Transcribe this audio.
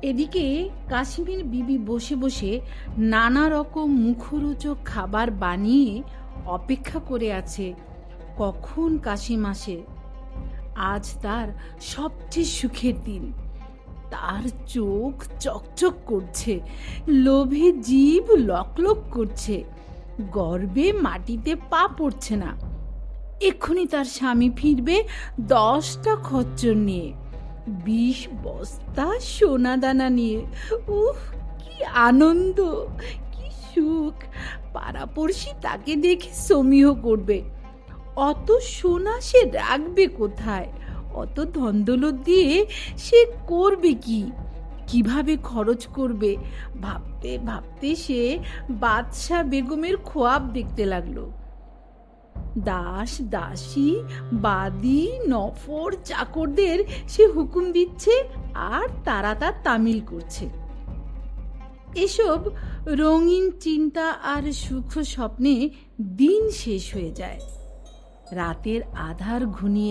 এদিকে কাশ্মীর বিবি বসে বসে নানা রকম মুখরোচক খাবার বানিয়ে অপেক্ষা করে আছে কখন কাশিম আসে। আজ তার সবচেয়ে সুখের দিন। তার চোখ চকচক করছে, লোভে জিভ লকলক করছে, গর্বে মাটিতে পা পড়ছে না। এক্ষুনি তার স্বামী ফিরবে 10টা খচ্চর নিয়ে, 20 বস্তা সোনা দানা নিয়ে। উহ, কি আনন্দ, কি সুখ! পাড়াপড়শি তাকে দেখে সমীহ করবে। অত সোনা সে রাখবে কোথায়? অত ধনদৌলত দিয়ে সে করবে কি? কিভাবে খরচ করবে? ভাবতে ভাবতে সে বাদশাহ বেগমের খোয়াব দেখতে লাগলো। দাস দাসী বাদী নফর চাকরদের সে হুকুম দিচ্ছে আর তারা তা তামিল করছে। এসব রঙিন চিন্তা আর সুখ স্বপ্নে দিন শেষ হয়ে যায়। রাতের আধার ঘনিয়ে